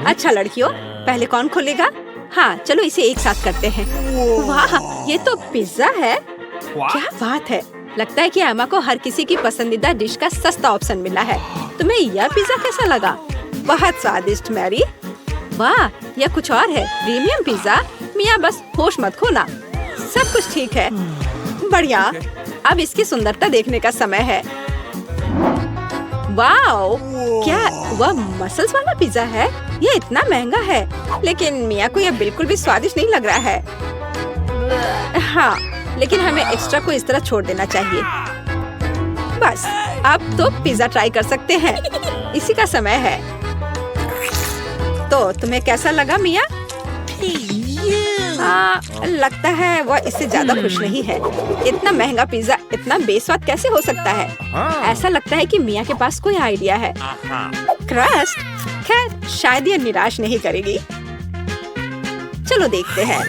अच्छा लड़कियों, पहले कौन खोलेगा? हाँ, चलो इसे एक साथ करते हैं। वाह, ये तो पिज्जा है। क्या बात है। लगता है कि एमा को हर किसी की पसंदीदा डिश का सस्ता ऑप्शन मिला है। तुम्हें यह पिज्जा कैसा लगा? बहुत स्वादिष्ट मैरी। वाह, यह कुछ और है। Premium pizza. मिया बस होश मत खोना। सब कुछ ठीक है। बढ़िया। अब इसकी सुंदरता देखने का समय है। वाओ, क्या वह मसल्स वाला पिज्जा है? यह इतना महंगा है, लेकिन मिया को यह बिल्कुल भी स्वादिष्ट नहीं लग रहा है। हाँ, लेकिन हमें एक्स्ट्रा को इस तरह छोड़ देना चाहिए। बस, अब तो पिज्जा ट्राई कर सकते हैं। इसी का समय है। तो तुम्हें कैसा लगा मिया? लगता है वह इससे ज्यादा खुश नहीं है। इतना महंगा पिज्जा इतना बेस्वाद कैसे हो सकता है? ऐसा लगता है कि मिया के पास कोई आइडिया है। क्रस्ट, खैर शायद यह निराश नहीं करेगी। चलो देखते हैं।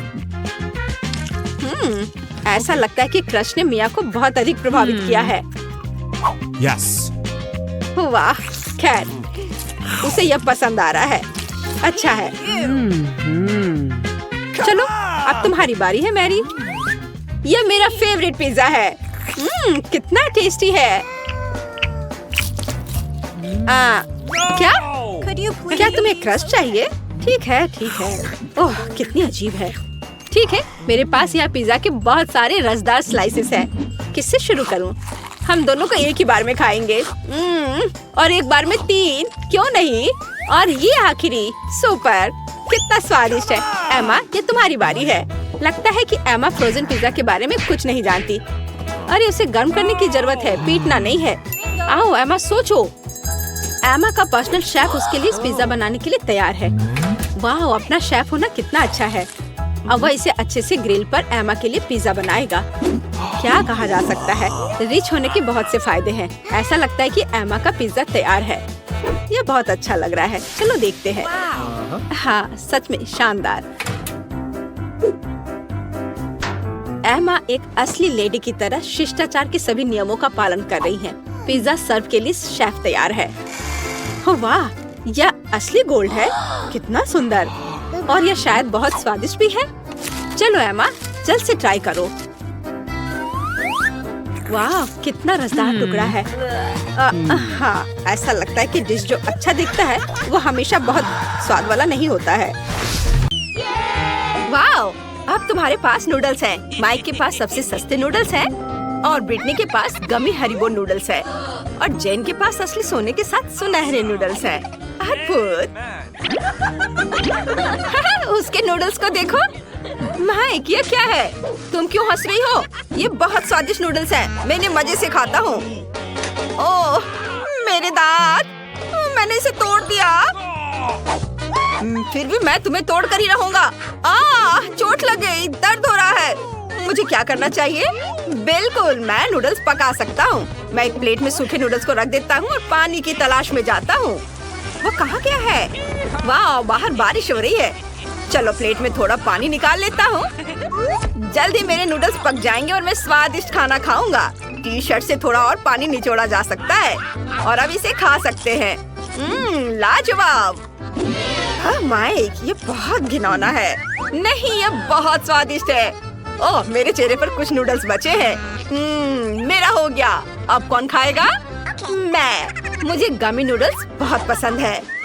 ऐसा लगता है कि क्रस्ट ने मिया को बहुत अधिक प्रभावित किया है। Yes. वाह, खैर उसे यह पसंद आ रहा है। अच्छा है। चलो, अब तुम्हारी बारी है मैरी। यह मेरा फेवरेट पिज्जा है। कितना टेस्टी है। क्या? क्या तुम्हें क्रस्ट चाहिए? ठीक है, ठीक है। ओह, कितनी अजीब है। ठीक है, मेरे पास यहाँ पिज्जा के बहुत सारे रसदार स्लाइसेस हैं। किससे शुरू करूँ? हम दोनों को एक ही बार में खाएंगे। और एक बार में 3, क्यों नहीं? और ये आखिरी, सुपर, कितना स्वादिष्ट है। एमा, ये तुम्हारी बारी है। लगता है कि एमा फ्रोजन पिज्जा के बारे में कुछ नहीं जानती। अरे उसे गर्म करने की जरूरत है, पीटना नहीं है। आओ एमा, सोचो। एमा का पर्सनल शेफ उसके लिए इस पिज्जा बनाने के लिए तैयार है। वाह, अपना शेफ होना कितना अच्छा है। अब वह इसे अच्छे से ग्रिल पर एमा के लिए पिज्जा बनाएगा। क्या कहा जा सकता है, रिच होने के बहुत से फायदे हैं। ऐसा लगता है कि एमा का पिज्जा तैयार है। यह बहुत अच्छा लग रहा है। चलो देखते हैं। हाँ, सच में शानदार। एमा एक असली लेडी की तरह शिष्टाचार के सभी नियमों का पालन कर रही है। पिज्जा सर्व के लिए शेफ तैयार है। हो वाह, यह असली गोल्ड है। कितना सुंदर। और यह शायद बहुत स्वादिष्ट भी है। चलो एमा, जल्द से ट्राई करो। वाह, कितना रसदार टुकड़ा है। हाँ, ऐसा लगता है कि डिश जो अच्छा दिखता है वो हमेशा बहुत स्वाद वाला नहीं होता है। वाह, अब तुम्हारे पास नूडल्स हैं। माइक के पास सबसे सस्ते नूडल्स हैं और ब्रिटनी के पास गमी हरिबो नूडल्स है और जेन के पास असली सोने के साथ सुनहरे नूडल्स हैं। अद्भुत। उसके नूडल्स को देखो। माइक, ये क्या है? तुम क्यों हंस रही हो? ये बहुत स्वादिष्ट नूडल्स हैं। मैं इन्हें मजे से खाता हूँ। ओह, मेरे दांत! मैंने इसे तोड़ दिया। फिर भी मैं तुम्हें तोड़ कर ही रहूंगा। चोट लग गई, दर्द हो रहा है। मुझे क्या करना चाहिए? बिल्कुल, मैं नूडल्स पका सकता हूँ। मैं एक प्लेट में सूखे नूडल्स को रख देता हूँ और पानी की तलाश में जाता हूँ। वो कहाँ गया है? वाह, बाहर बारिश हो रही है। चलो प्लेट में थोड़ा पानी निकाल लेता हूँ। जल्दी मेरे नूडल्स पक जाएंगे और मैं स्वादिष्ट खाना खाऊंगा। टी शर्ट से थोड़ा और पानी निचोड़ा जा सकता है और अब इसे खा सकते हैं। लाजवाब। माइक, ये बहुत घिनौना है। नहीं, ये बहुत स्वादिष्ट है। ओह, मेरे चेहरे पर कुछ नूडल्स बचे हैं। मेरा हो गया। अब कौन खाएगा? मैं। मुझे गमी नूडल्स बहुत पसंद है।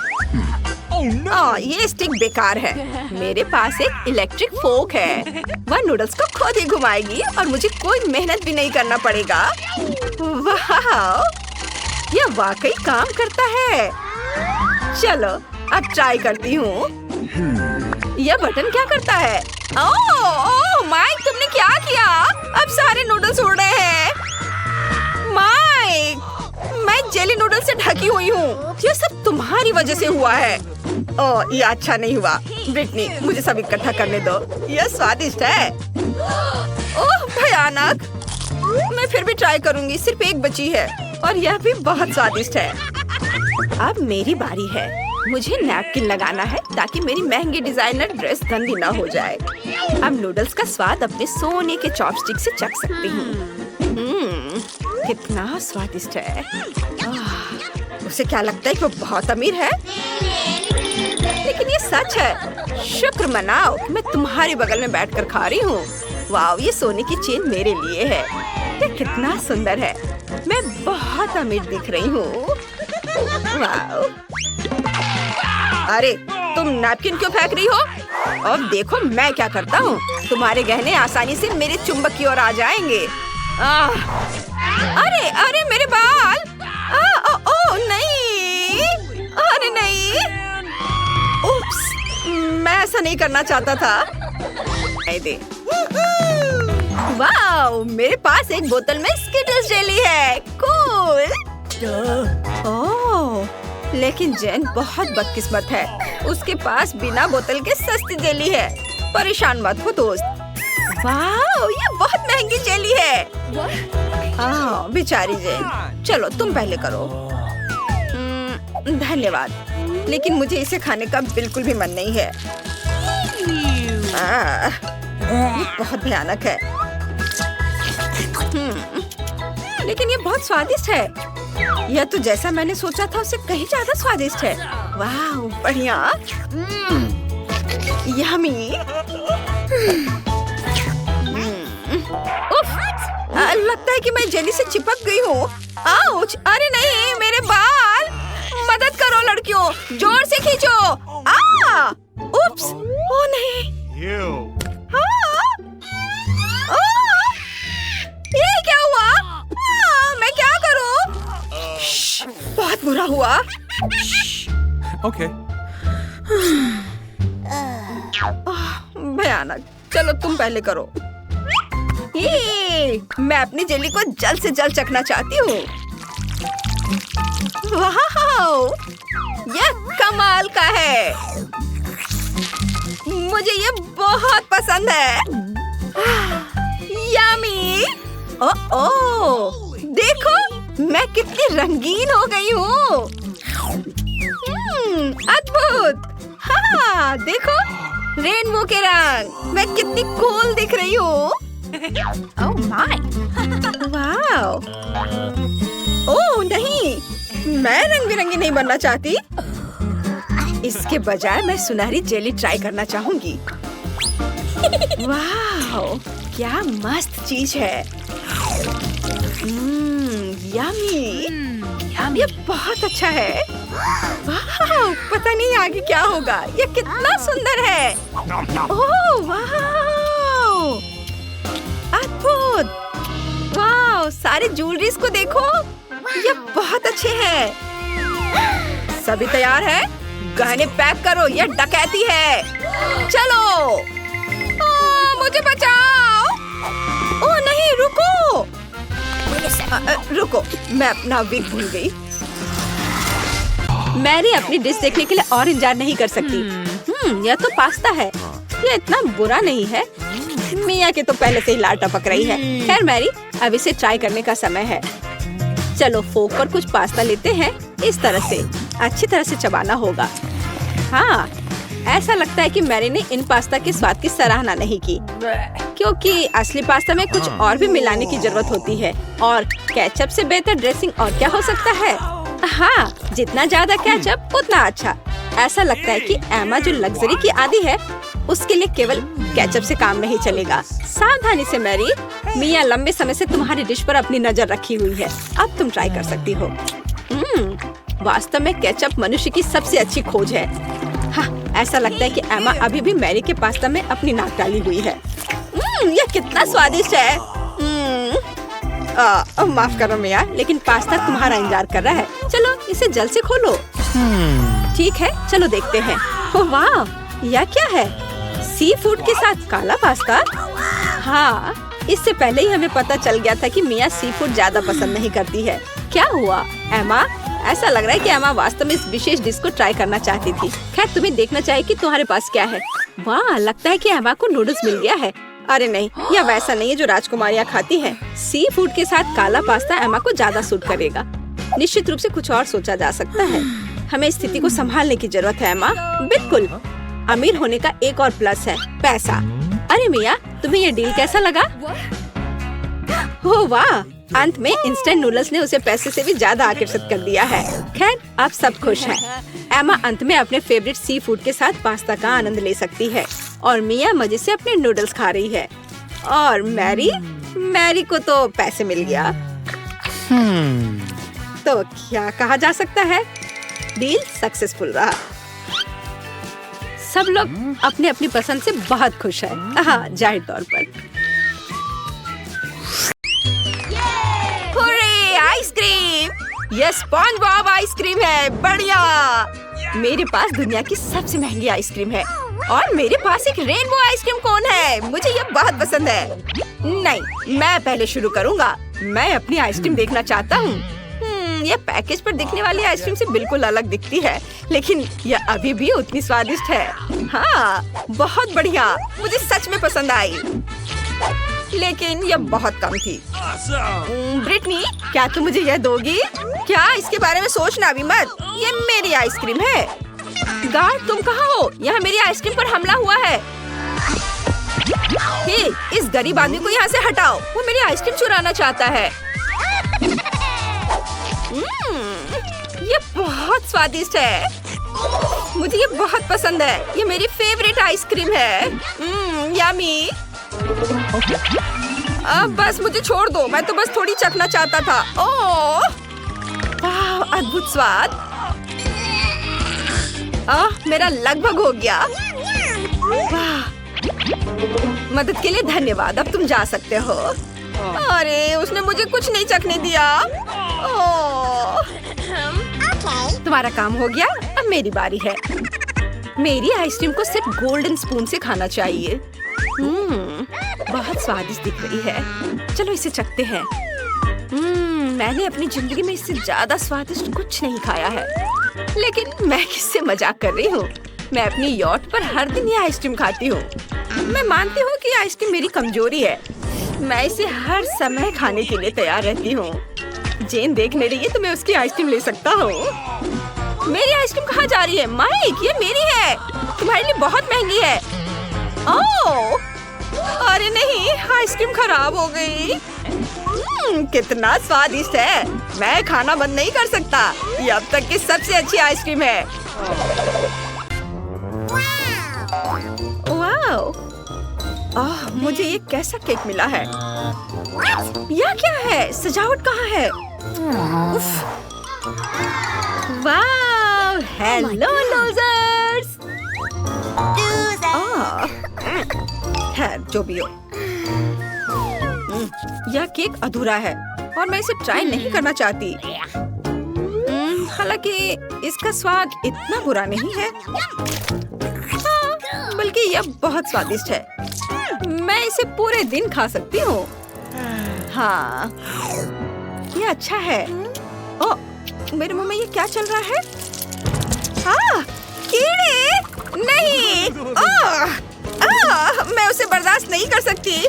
ये स्टिक बेकार है। मेरे पास एक इलेक्ट्रिक फोक है। वह नूडल्स को खुद ही घुमाएगी और मुझे कोई मेहनत भी नहीं करना पड़ेगा। वाह, यह वाकई काम करता है। चलो अब ट्राई करती हूँ। यह बटन क्या करता है? ओह माइक, तुमने क्या किया? अब सारे नूडल्स उड़ रहे हैं। माइक, मैं जेली नूडल से ढकी हुई हूँ। ये सब तुम्हारी वजह से हुआ है। ओह, ये अच्छा नहीं हुआ। ब्रिटनी, मुझे सब इकट्ठा करने दो। यह स्वादिष्ट है। ओह भयानक। मैं फिर भी ट्राई करूंगी। सिर्फ एक बची है और यह भी बहुत स्वादिष्ट है। अब मेरी बारी है। मुझे नैपकिन लगाना है ताकि मेरी महंगी डिजाइनर ड्रेस गंदी ना हो जाए। अब नूडल्स का स्वाद अपने सोने के चॉपस्टिक से चख सकती हूँ। कितना स्वादिष्ट है। उसे क्या लगता है कि वो बहुत अमीर है? लेकिन सच है। शुक्र मनाओ, मैं तुम्हारे बगल में बैठकर खा रही हूँ। वाह, ये सोने की चेन मेरे लिए है। ये कितना सुंदर है। मैं बहुत अमीर दिख रही हूँ। वाह। अरे तुम नैपकिन क्यों फेंक रही हो? अब देखो मैं क्या करता हूँ। तुम्हारे गहने आसानी से मेरे चुंबक की ओर आ जाएंगे। अरे अरे मेरे बाल। ओ नहीं, अरे नहीं। उप्स, मैं ऐसा नहीं करना चाहता था। दे। वाओ, मेरे पास एक बोतल में स्किटल्स जेली है। कूल। ओह, लेकिन जेन बहुत बदकिस्मत है। उसके पास बिना बोतल के सस्ती जेली है। परेशान मत हो दोस्त। वाओ, ये बहुत महंगी जेली है। बेचारी जेन। चलो तुम पहले करो। धन्यवाद, लेकिन मुझे इसे खाने का बिल्कुल भी मन नहीं है। ये बहुत भयानक है। लेकिन ये बहुत स्वादिष्ट है। यह तो जैसा मैंने सोचा था उससे कहीं ज्यादा स्वादिष्ट है। वाह, बढ़िया। यम्मी। उफ, लगता है कि मैं जेली से चिपक गई हूँ। आउच! अरे नहीं, मेरे बाल। मदद करो लड़कियों, जोर से खींचो। उप्स, ओ नहीं। ये क्या हुआ? मैं क्या करूं? बहुत बुरा हुआ। ओके। भयानक। चलो तुम पहले करो। मैं अपनी जेली को जल्द से जल्द चखना चाहती हूँ। वाह, यह कमाल का है। मुझे ये बहुत पसंद है। यम्मी। ओह, देखो मैं कितनी रंगीन हो गई हूँ। अद्भुत। हाँ, देखो रेनबो के रंग। मैं कितनी कूल दिख रही हूँ। Oh my. वाह। ओह नहीं, मैं रंग बिरंगी नहीं बनना चाहती। इसके बजाय मैं सुनहरी जेली ट्राई करना चाहूंगी। वाह, क्या मस्त चीज है। यम्मी। ये बहुत अच्छा है। वाह, पता नहीं आगे क्या होगा। ये कितना सुंदर है। ओह वाह, अद्भुत। वाह, सारे ज्वेलरीज को देखो। ये बहुत अच्छे हैं। सभी तैयार है? गहने पैक करो, ये डकैती है। चलो। मुझे बचाओ। ओह नहीं, रुको। रुको, मैं अपना विग भूल गई। मैरी अपनी डिश देखने के लिए और इंतजार नहीं कर सकती। यह तो पास्ता है। यह इतना बुरा नहीं है। मिया के तो पहले से ही लार टपक रही है। खैर मैरी, अब इसे ट्राई करने का समय है। चलो फोक पर कुछ पास्ता लेते हैं। इस तरह से अच्छी तरह से चबाना होगा। हाँ, ऐसा लगता है कि मैरी ने इन पास्ता के स्वाद की सराहना नहीं की, क्योंकि असली पास्ता में कुछ और भी मिलाने की जरूरत होती है। और केचप से बेहतर ड्रेसिंग और क्या हो सकता है? हाँ, जितना ज्यादा केचप उतना अच्छा। ऐसा लगता है कि एमा जो लग्जरी की आदी है, उसके लिए केवल केचप से काम नहीं चलेगा। सावधानी से मैरी, मिया लंबे समय से तुम्हारी डिश पर अपनी नजर रखी हुई है। अब तुम ट्राई कर सकती हो। वास्तव में केचप मनुष्य की सबसे अच्छी खोज है। हाँ, ऐसा लगता है कि एमा अभी भी मैरी के पास्ता में अपनी नाक डाली हुई है। यह कितना स्वादिष्ट है। माफ करो मिया, लेकिन पास्ता तुम्हारा इंतजार कर रहा है। चलो इसे जल्द से खोलो। ठीक है, चलो देखते हैं। ओह वाह, यह क्या है? सी फूड के साथ काला पास्ता। हाँ, इससे पहले ही हमें पता चल गया था कि मिया सी फूड ज्यादा पसंद नहीं करती है। क्या हुआ एमा? ऐसा लग रहा है कि एमा वास्तव में इस विशेष डिश को ट्राई करना चाहती थी। खैर, तुम्हें देखना चाहिए कि तुम्हारे पास क्या है। वाह, लगता है कि एमा को नूडल्स मिल गया है। अरे नहीं, यह वैसा नहीं है जो राजकुमारियाँ खाती हैं। सी फूड के साथ काला पास्ता एमा को ज्यादा सूट करेगा। निश्चित रूप से कुछ और सोचा जा सकता है। हमें स्थिति को संभालने की जरूरत है एमा। बिल्कुल। अमीर होने का एक और प्लस है, पैसा। अरे मिया, तुम्हें ये डील कैसा लगा? ओह वाह, अंत में इंस्टेंट नूडल्स ने उसे पैसे से भी ज्यादा आकर्षित कर दिया है। खैर, अब सब खुश हैं। एमा अंत में अपने फेवरेट सी फूड के साथ पास्ता का आनंद ले सकती है और मिया मजे से अपने नूडल्स खा रही है। और मैरी को तो पैसे मिल गया। तो क्या कहा जा सकता है, डील सक्सेसफुल रहा। सब लोग अपने अपनी पसंद से बहुत खुश हैं। हाँ, जाहिर तौर पर। Hurray, ice cream! ये स्पॉन्ज बॉब आइसक्रीम है, बढ़िया। मेरे पास दुनिया की सबसे महंगी आइसक्रीम है और मेरे पास एक रेनबो आइसक्रीम कोन है। मुझे ये बहुत पसंद है। नहीं, मैं पहले शुरू करूँगा। मैं अपनी आइसक्रीम देखना चाहता हूँ। ये पैकेज पर दिखने वाली आइसक्रीम से बिल्कुल अलग दिखती है, लेकिन यह अभी भी उतनी स्वादिष्ट है। हाँ, बहुत बढ़िया। मुझे सच में पसंद आई, लेकिन यह बहुत कम थी। ब्रिटनी, क्या तुम मुझे यह दोगी? क्या इसके बारे में सोचना भी मत। ये मेरी आइसक्रीम है। गार्ड, तुम कहाँ हो? यहाँ मेरी आइसक्रीम पर हमला हुआ है। हे, इस गरीब आदमी को यहाँ से हटाओ। वो मेरी आइसक्रीम चुराना चाहता है। ये बहुत स्वादिष्ट है। मुझे ये बहुत पसंद है। ये मेरी फेवरेट आइसक्रीम है। यम्मी। अब बस मुझे छोड़ दो। मैं तो बस थोड़ी चखना चाहता था। ओह, वाह, अद्भुत स्वाद। मेरा लगभग हो गया। वाह, मदद के लिए धन्यवाद। अब तुम जा सकते हो। अरे, उसने मुझे कुछ नहीं चखने दिया। तुम्हारा काम हो गया। अब मेरी बारी है। मेरी आइसक्रीम को सिर्फ गोल्डन स्पून से खाना चाहिए। बहुत स्वादिष्ट दिख रही है। चलो इसे चखते हैं। मैंने अपनी जिंदगी में इससे ज्यादा स्वादिष्ट कुछ नहीं खाया है। लेकिन मैं किससे मजाक कर रही हूँ? मैं अपनी यॉट पर हर दिन ये आइसक्रीम खाती हूँ। मैं मानती हूँ कि आइसक्रीम मेरी कमजोरी है। मैं इसे हर समय खाने के लिए तैयार रहती हूँ। जेन देखने रही है तो मैं उसकी आइसक्रीम ले सकता हूँ। मेरी आइसक्रीम कहाँ जा रही है? माइक, ये मेरी है। तुम्हारे लिए बहुत महंगी है। ओह, अरे नहीं, आइसक्रीम खराब हो गई। कितना स्वादिष्ट है। मैं खाना बंद नहीं कर सकता। ये अब तक की सबसे अच्छी आइसक्रीम है। वाओ, मुझे ये कैसा केक मिला है? यह क्या है? सजावट कहाँ है? वाह, हेलो लूजर्स। खैर, जो भी हो, यह केक अधूरा है और मैं इसे ट्राई नहीं करना चाहती। हालांकि इसका स्वाद इतना बुरा नहीं है। हाँ, बल्कि यह बहुत स्वादिष्ट है। मैं इसे पूरे दिन खा सकती हूँ। हाँ, ये अच्छा है। ओह, मेरे मुंह में ये क्या चल रहा है? कीड़े! नहीं! मैं उसे बर्दाश्त नहीं कर सकती।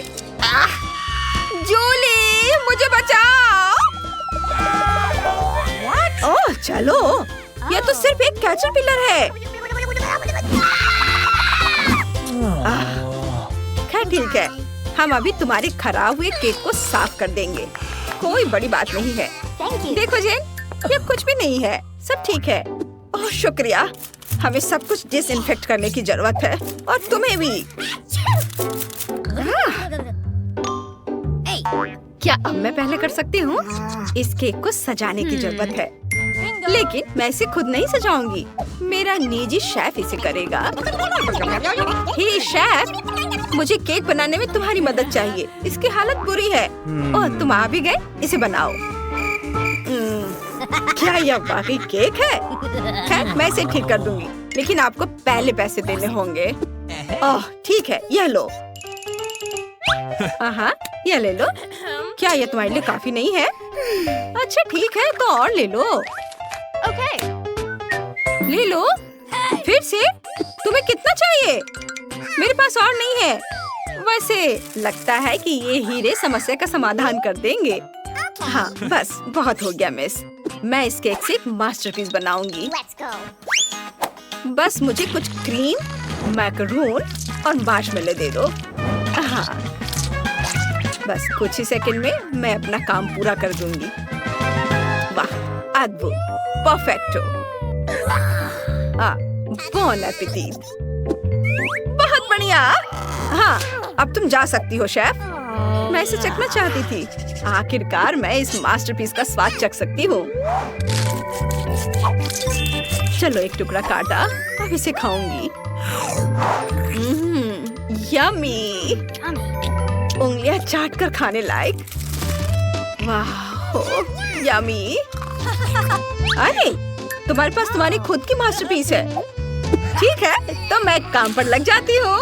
जूली, मुझे बचाओ! ओह, चलो, यह तो सिर्फ एक कैटरपिलर है। खैर, ठीक है। हम अभी तुम्हारे खराब हुए केक को साफ कर देंगे। कोई बड़ी बात नहीं है। देखो जेन, ये कुछ भी नहीं है। सब ठीक है। ओह, शुक्रिया। हमें सब कुछ डिसइंफेक्ट करने की जरूरत है और तुम्हें भी। क्या अब मैं पहले कर सकती हूँ? इस केक को सजाने की जरूरत है, लेकिन मैं इसे खुद नहीं सजाऊंगी। मेरा निजी शेफ इसे करेगा। हे शेफ, मुझे केक बनाने में तुम्हारी मदद चाहिए। इसकी हालत बुरी है। ओह, तुम आ भी गए। इसे बनाओ। क्या यह वाकई केक है? खैर, मैं इसे ठीक कर दूंगी, लेकिन आपको पहले पैसे देने होंगे। ओह, ठीक है, यह लो। हाँ, यह ले लो। क्या यह तुम्हारे लिए काफी नहीं है? अच्छा, ठीक है, तो और ले लो। ले लो। फिर से? तुम्हें कितना चाहिए? मेरे पास और नहीं है। वैसे लगता है कि ये हीरे समस्या का समाधान कर देंगे। हाँ, बस बहुत हो गया मिस। मैं इस केक से एक मास्टरपीस बनाऊंगी। बस मुझे कुछ क्रीम, मैकरून और मार्शमेलो दे दो। हाँ, बस कुछ ही सेकंड में मैं अपना काम पूरा कर दूंगी। वाह, अद्भुत, परफेक्टो। बॉन एपेटीट। बहुत बढ़िया। हाँ, अब तुम जा सकती हो शेफ। मैं इसे चखना चाहती थी। आखिरकार मैं इस मास्टरपीस का स्वाद चख सकती हूँ। चलो एक टुकड़ा काटा, अब इसे खाऊंगी। यम्मी। उंगलियां चाट कर खाने लायक। वाह, यम्मी। अरे, तुम्हारे पास तुम्हारी खुद की मास्टरपीस है। ठीक है, तो मैं काम पर लग जाती हूँ।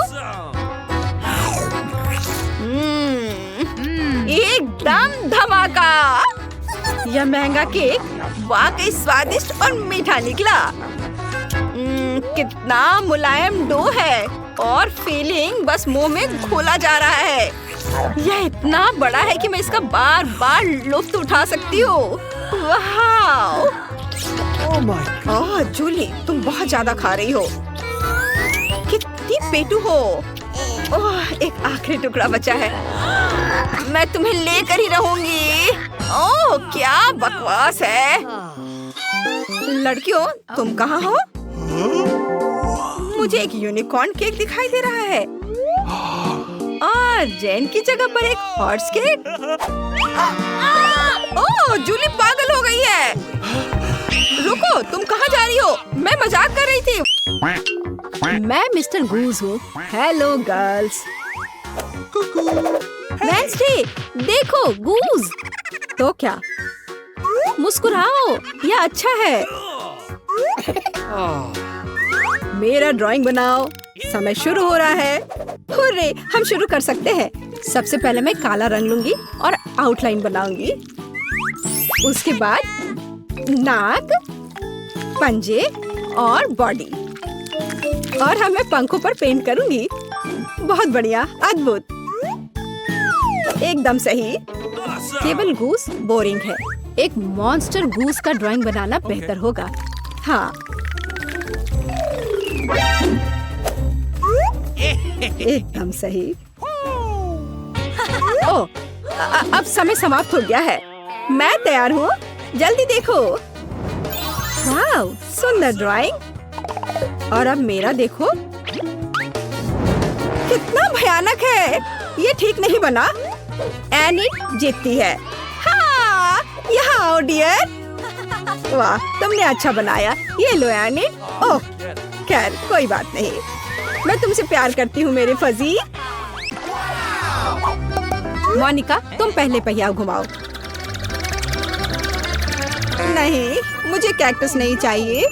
एकदम धमाका। यह महंगा केक वाकई स्वादिष्ट और मीठा निकला। कितना मुलायम डो है और फीलिंग बस मुंह में घोला जा रहा है। यह इतना बड़ा है कि मैं इसका बार बार लुत्फ उठा सकती हूँ। वाह! ओह जूली, तुम बहुत ज्यादा खा रही हो। कितनी पेटू हो। ओह, एक आखिरी टुकड़ा बचा है। मैं तुम्हें लेकर ही रहूंगी। ओह, क्या बकवास है। लड़कियों, तुम कहाँ हो? मुझे एक यूनिकॉर्न केक दिखाई दे रहा है और जैन की जगह पर एक हॉर्स केक। ओह, जूली पागल हो गई है। रुको, तुम कहाँ जा रही हो? मैं मजाक कर रही थी। मैं मिस्टर गूज हूँ। Hello girls. वेंसडे, देखो गूज। तो क्या? मुस्कुराओ, यह अच्छा है। मेरा ड्राइंग बनाओ। समय शुरू हो रहा है। हुर्रे, हम शुरू कर सकते हैं। सबसे पहले मैं काला रंग लूंगी और आउटलाइन बनाऊंगी। उसके बाद नाक, पंजे और बॉडी। और मैं पंखों पर पेंट करूंगी। बहुत बढ़िया, अद्भुत, एकदम सही। केवल गूस बोरिंग है। एक मॉन्स्टर गूस का ड्राइंग बनाना बेहतर होगा। हाँ, एकदम सही। ओह, अब समय समाप्त हो गया है। मैं तैयार हूँ। जल्दी देखो। वाह, सुंदर ड्राइंग। और अब मेरा देखो। कितना भयानक है। ये ठीक नहीं बना। एनिट जीतती है। हाँ, यहाँ आओ डियर। वाह, तुमने अच्छा बनाया। ये लो एनिट। ओह, खैर कोई बात नहीं। मैं तुमसे प्यार करती हूँ मेरे फजी। मोनिका, तुम पहले पहिया घुमाओ। नहीं, मुझे कैक्टस नहीं चाहिए।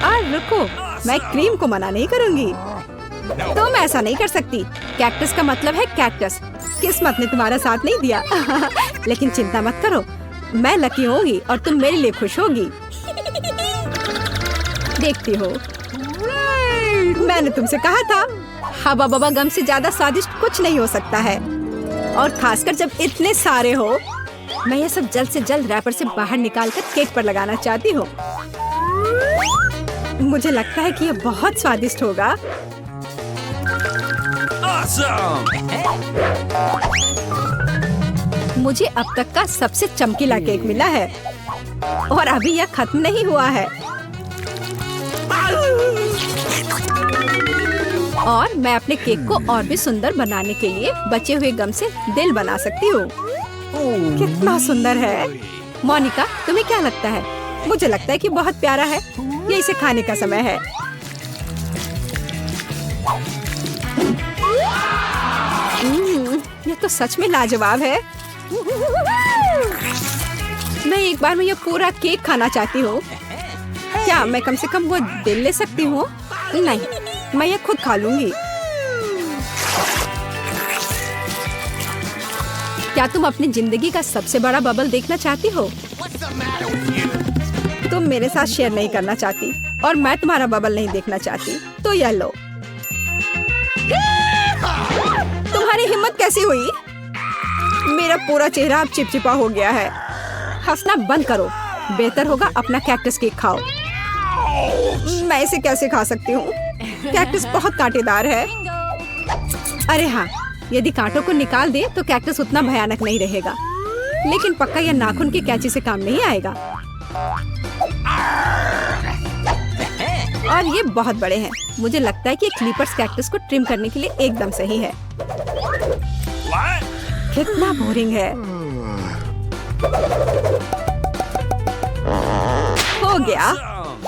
और रुको, मैं क्रीम को मना नहीं करूँगी। तुम ऐसा नहीं कर सकती। कैक्टस का मतलब है कैक्टस। किस्मत ने तुम्हारा साथ नहीं दिया। लेकिन चिंता मत करो, मैं लकी होगी और तुम मेरे लिए खुश होगी। देखती हो, मैंने तुमसे कहा था, हवा बबा गम से ज्यादा स्वादिष्ट कुछ नहीं हो सकता है। और खासकर जब इतने सारे हो। मैं ये सब जल्द से जल्द रैपर से बाहर निकालकर केक पर लगाना चाहती हूँ। मुझे लगता है कि ये बहुत स्वादिष्ट होगा। मुझे अब तक का सबसे चमकीला केक मिला है और अभी यह खत्म नहीं हुआ है। और मैं अपने केक को और भी सुंदर बनाने के लिए बचे हुए गम से दिल बना सकती हूँ। कितना सुंदर है। मोनिका, तुम्हें क्या लगता है? मुझे लगता है कि बहुत प्यारा है। ये इसे खाने का समय है। ये तो सच में लाजवाब है। मैं एक बार में ये पूरा केक खाना चाहती हूँ। क्या मैं कम से कम वो दिल ले सकती हूँ? नहीं, मैं ये खुद खा लूंगी। क्या तुम अपनी जिंदगी का सबसे बड़ा बबल देखना चाहती हो? तुम मेरे साथ शेयर नहीं करना चाहती और मैं तुम्हारा बबल नहीं देखना चाहती, तो यह लो। तुम्हारी हिम्मत कैसी हुई? मेरा पूरा चेहरा अब चिपचिपा हो गया है। हंसना बंद करो। बेहतर होगा अपना कैक्टस केक खाओ। मैं इसे कैसे खा सकती हूँ? कैक्टस बहुत कांटेदार है। अरे हाँ, यदि कांटों को निकाल दे तो कैक्टस उतना भयानक नहीं रहेगा, लेकिन पक्का यह नाखून के कैंची से काम नहीं आएगा। और ये बहुत बड़े हैं। मुझे लगता है कि क्लिपर्स कैक्टस को ट्रिम करने के लिए एकदम सही है। कितना बोरिंग है। हो गया।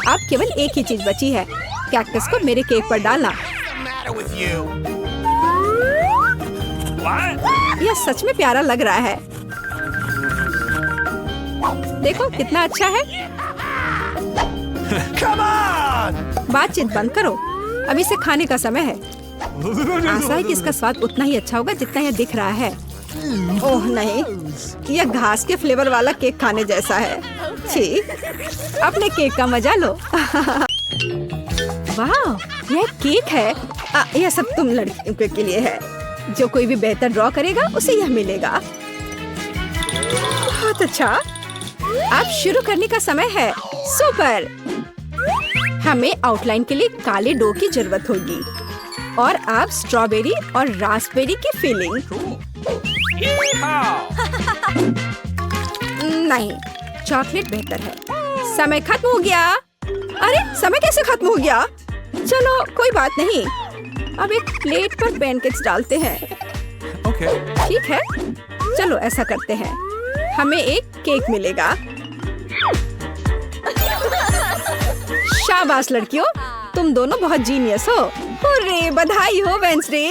अब केवल एक ही चीज बची है, कैक्टस को मेरे केक पर डालना। यह सच में प्यारा लग रहा है। देखो कितना अच्छा है। बातचीत बंद करो, अब इसे खाने का समय है। आशा है कि इसका स्वाद उतना ही अच्छा होगा जितना यह दिख रहा है। ओह नहीं, यह घास के फ्लेवर वाला केक खाने जैसा है। छी, अपने केक का मजा लो। वाह, यह केक है। यह सब तुम लड़कियों के लिए है। जो कोई भी बेहतर ड्रॉ करेगा उसे यह मिलेगा। बहुत अच्छा। अब शुरू करने का समय है। सुपर। हमें आउटलाइन के लिए काले डो की जरूरत होगी और अब स्ट्रॉबेरी और रास्पबेरी की फिलिंग। नहीं, चॉकलेट बेहतर है। समय खत्म हो गया। अरे समय कैसे खत्म हो गया? चलो कोई बात नहीं, अब एक प्लेट पर पैनकेक्स डालते हैं। Okay. ठीक है, चलो ऐसा करते हैं। हमें एक केक मिलेगा। शाबाश लड़कियों, तुम दोनों बहुत जीनियस हो। हुर्रे, बधाई हो वेंसडे।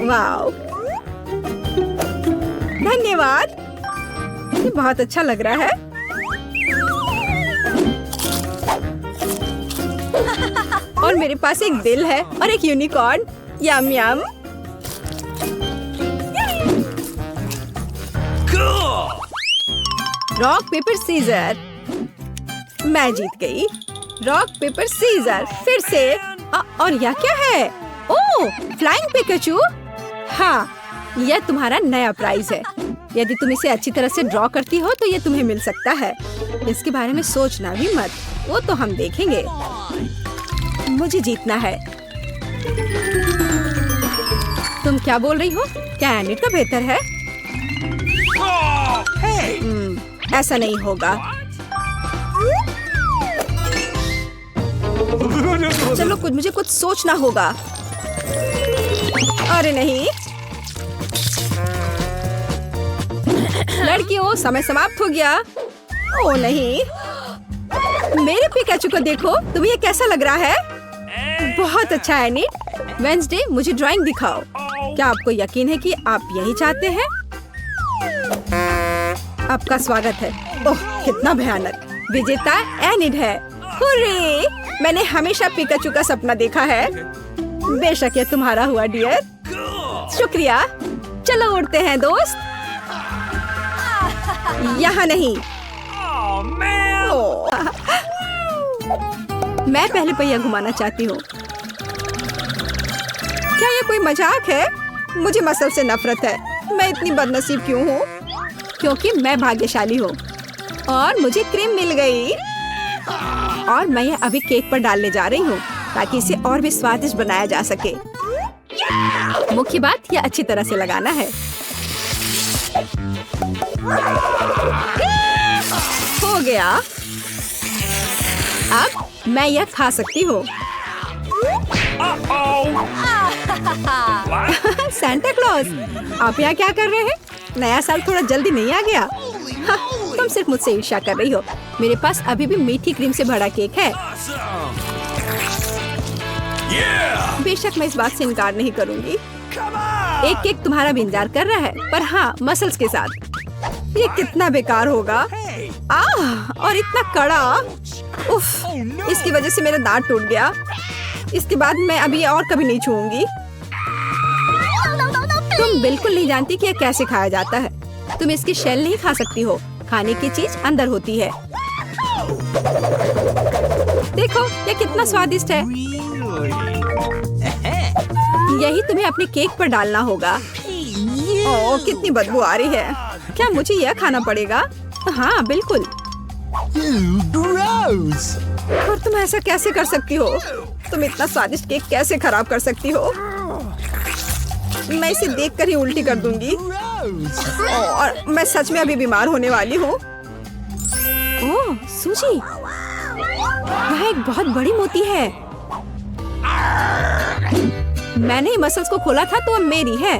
वाओ, धन्यवाद। ये बहुत अच्छा लग रहा है। और मेरे पास एक दिल है और एक unicorn. Yum yum. Rock paper scissor. मैं जीत गई। रॉक पेपर सीजर फिर से। और यह क्या है? ओह, फ्लाइंग पिकाचू। हाँ, यह तुम्हारा नया प्राइज है। यदि तुम इसे अच्छी तरह से ड्रॉ करती हो तो यह तुम्हें मिल सकता है। इसके बारे में सोचना भी मत, वो तो हम देखेंगे। मुझे जीतना है। तुम क्या बोल रही हो? क्या एनिट का बेहतर है? ऐसा नहीं होगा। चलो मुझे कुछ सोचना होगा। अरे नहीं, लड़कियों समय समाप्त हो गया। ओ नहीं, मेरे पिकाचू को देखो, तुम्हें ये कैसा लग रहा है? बहुत अच्छा है एनिट। वेंसडे, मुझे ड्राइंग दिखाओ। क्या आपको यकीन है कि आप यही चाहते हैं? आपका स्वागत है। ओह, कितना भयानक। विजेता एनिट है। हुर्रे, मैंने हमेशा पिकाचू का सपना देखा है। बेशक ये तुम्हारा हुआ डियर। शुक्रिया। चलो उड़ते हैं दोस्त। यहाँ नहीं। मैं पहले पहिया घुमाना चाहती हूँ। क्या ये कोई मजाक है? मुझे मसल से नफरत है। मैं इतनी बदनसीब क्यों हूँ? क्योंकि मैं भाग्यशाली हूँ और मुझे क्रीम मिल गई। और मैं यह अभी केक पर डालने जा रही हूँ ताकि इसे और भी स्वादिष्ट बनाया जा सके। मुख्य बात यह अच्छी तरह से लगाना है। हो गया। अब मैं यह खा सकती हूँ। सांता क्लॉज, आप यहाँ क्या कर रहे हैं? नया साल थोड़ा जल्दी नहीं आ गया? हाँ, तुम सिर्फ मुझसे ईर्ष्या कर रही हो। मेरे पास अभी भी मीठी क्रीम से भरा केक है। बेशक मैं इस बात से इनकार नहीं करूँगी। एक केक तुम्हारा भी इंतजार कर रहा है, पर हाँ, मसल्स के साथ। ये कितना बेकार होगा। और इतना कड़ा। उफ, इसकी वजह से मेरा दांत टूट गया। इसके बाद मैं अभी और कभी नहीं छूऊंगी। तुम बिल्कुल नहीं जानती कि यह कैसे खाया जाता है। तुम इसकी शेल नहीं खा सकती हो। खाने की चीज अंदर होती है। देखो यह कितना स्वादिष्ट है। यही तुम्हें अपने केक पर डालना होगा। ओह, कितनी बदबू आ रही है। क्या मुझे यह खाना पड़ेगा? हाँ बिल्कुल। और तुम ऐसा कैसे कर सकती हो? तुम इतना स्वादिष्ट केक कैसे खराब कर सकती हो? मैं इसे देखकर ही उल्टी कर दूंगी और मैं सच में अभी बीमार होने वाली हूँ। ओह सूजी, वह एक बहुत बड़ी मोती है। मैंने मसल्स को खोला था तो अब मेरी है।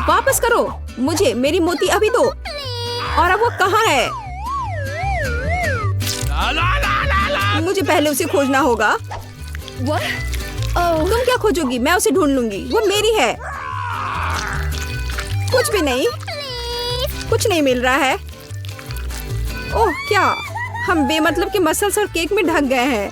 वापस करो मुझे मेरी मोती अभी दो। और अब वो कहाँ है? मुझे पहले उसे खोजना होगा। तुम क्या खोजोगी? मैं उसे ढूंढ लूंगी, वो मेरी है। कुछ भी नहीं, कुछ नहीं मिल रहा है। ओह क्या, हम बेमतलब के मसल्स और केक में ढक गए हैं।